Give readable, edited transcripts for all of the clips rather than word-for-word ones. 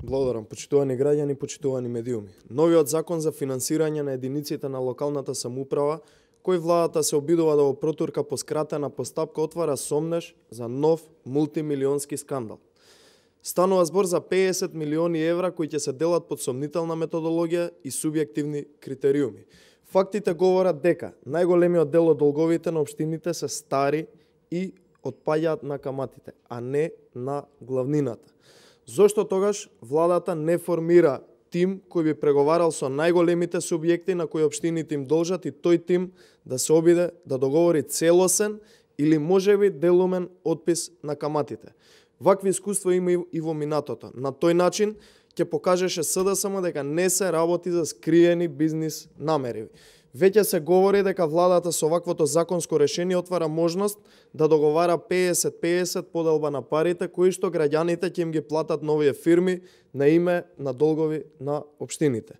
Благодарам, почитувани граѓани, почитувани медиуми. Новиот закон за финансирање на единиците на локалната самоуправа, кој владата се обидува да го протурка по скратена постапка, отвара сомнеш за нов мултимилионски скандал. Станува збор за 50 милиони евра кои ќе се делат под сомнителна методологија и субјективни критериуми. Фактите говорат дека најголемиот дел од долговите на општините се стари и отпаѓаат на каматите, а не на главнината. Зошто тогаш владата не формира тим кој би преговарал со најголемите субјекти на кои општините им должат и тој тим да се обиде да договори целосен или можеби делумен отпис на каматите? Вакви искуства има и во минатото. На тој начин ќе покажеше СДСМ дека не се работи за скриени бизнис намери. Веќе се говори дека владата со ваквото законско решение отвара можност да договара 50-50 поделба на парите кои што граѓаните ќе им ги платат на овие фирми на име на долгови на општините.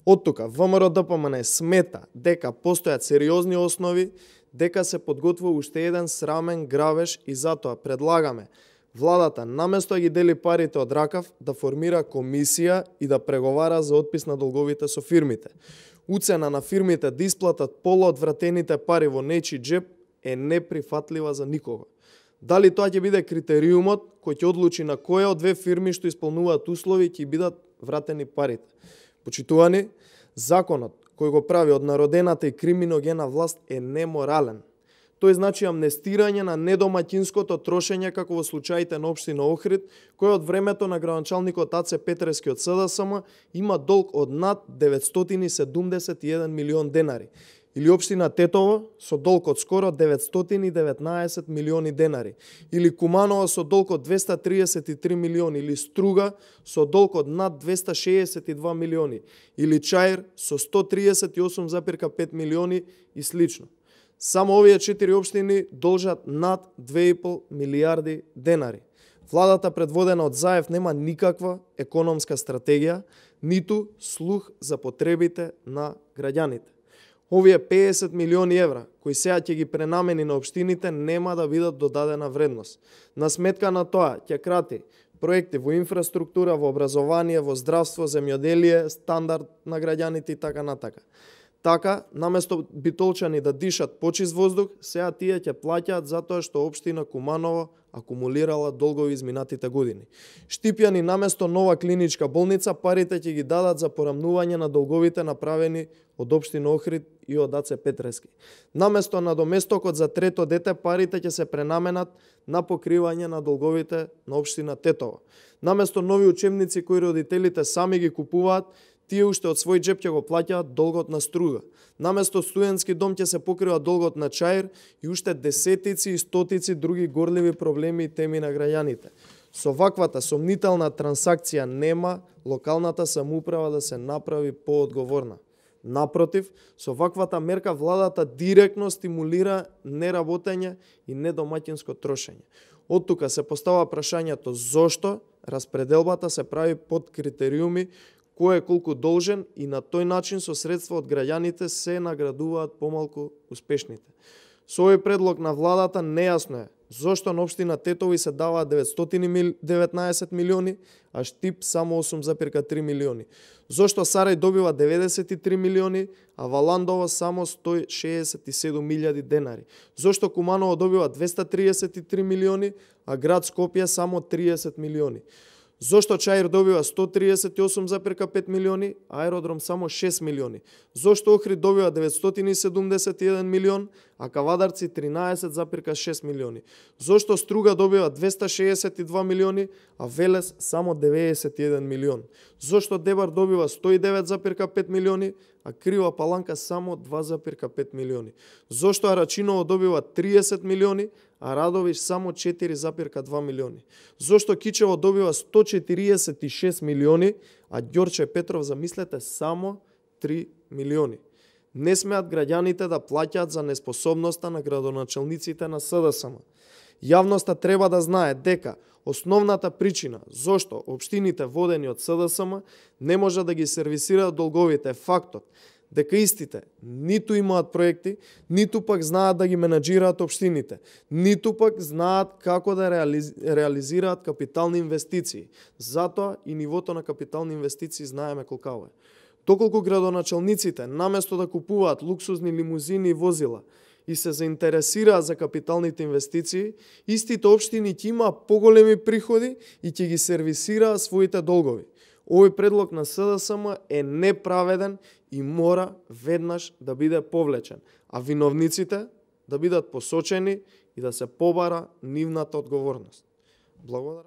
Од тука ВМРО-ДПМН смета дека постојат сериозни основи дека се подготвува уште еден срамен грабеж и затоа предлагаме владата наместо да ги дели парите од ракав да формира комисија и да преговара за отпис на долговите со фирмите. Уцена на фирмите да исплатат пола од вратените пари во нечи джеб е неприфатлива за никого. Дали тоа ќе биде критериумот кој ќе одлучи на која од две фирми што исполнуваат услови ќе бидат вратени парите? Почитувани, законот кој го прави од народената и криминогена власт е неморален. Тој значи амнестирање на недомаќинското трошење како во случаите на општина Охрид, кој од времето на градоначалникот Аце Петрески од СДСМ има долг од над 971 милион денари, или општина Тетово со долг од скоро 919 милиони денари, или Куманово со долг од 233 милиони, или Струга со долг од над 262 милиони, или Чаир со 138,5 милиони и слично. Само овие 4 општини должат над 2,5 милиарди денари. Владата предводена од Заев нема никаква економска стратегија, ниту слух за потребите на граѓаните. Овие 50 милиони евра, кои сега ќе ги пренамени на општините, нема да бидат додадена вредност. На сметка на тоа ќе крати проекти во инфраструктура, во образование, во здравство, земјоделие, стандард на граѓаните и така натака. Така, наместо битолчани да дишат почист воздух, сега тие ќе плаќаат затоа што општина Куманово акумулирала долгови изминатите години. Штипјани наместо нова клиничка болница, парите ќе ги дадат за порамнување на долговите направени од општина Охрид и од Аце Петрески. Наместо на доместокот за трето дете, парите ќе се пренаменат на покривање на долговите на општина Тетово. Наместо нови учебници кои родителите сами ги купуваат, тие уште од свој джеб ќе го плаќаат долгот на Струга. Наместо студентски дом ќе се покрива долгот на Чаир и уште десетици и стотици други горливи проблеми и теми на граѓаните. Со ваквата сомнителна трансакција нема локалната самоуправа да се направи поодговорна. Напротив, со ваквата мерка владата директно стимулира неработење и недомаќинско трошење. Од тука се постава прашањето зошто распределбата се прави под критериуми кој е колку должен и на тој начин со средства од граѓаните се наградуваат помалку успешните. Со овој предлог на владата нејасно е зошто на општина Тетово се даваат 919 милиони, а Штип само 8,3 милиони. Зошто Сарај добива 93 милиони, а Валандово само 167.000 денари. Зошто Куманово добива 233 милиони, а град Скопје само 30 милиони. Зошто Чаир добива 138,5 милиони, а аеродром само 6 милиони? Зошто Охрид добива 971 милион, а Кавадарци 13,6 милиони? Зошто Струга добива 262 милиони, а Велес само 91 милион? Зошто Дебар добива 109,5 милиони, а Крива Паланка само 2,5 милиони? Зошто Арачиново добива 30 милиони, а Радовиш само 4,2 милиони? Зошто Кичево добива 146 милиони, а Ѓорче Петров, замислете, само 3 милиони? Не смеат граѓаните да плаќаат за неспособноста на градоначалниците на СДСМ. Јавноста треба да знае дека основната причина зошто општините водени од СДСМ не може да ги сервисираат долговите е фактот дека истите ниту имаат проекти, ниту пак знаат да ги менаџираат општините, ниту пак знаат како да реализираат капитални инвестиции. Затоа и нивото на капитални инвестиции знаеме колкаво е. Доколку градоначалниците, наместо да купуваат луксузни лимузини и возила, и се заинтересираат за капиталните инвестиции, истите општини ќе имаат поголеми приходи и ќе ги сервисираат своите долгови. Овој предлог на СДСМ е неправеден и мора веднаш да биде повлечен, а виновниците да бидат посочени и да се побара нивната одговорност. Благодарам.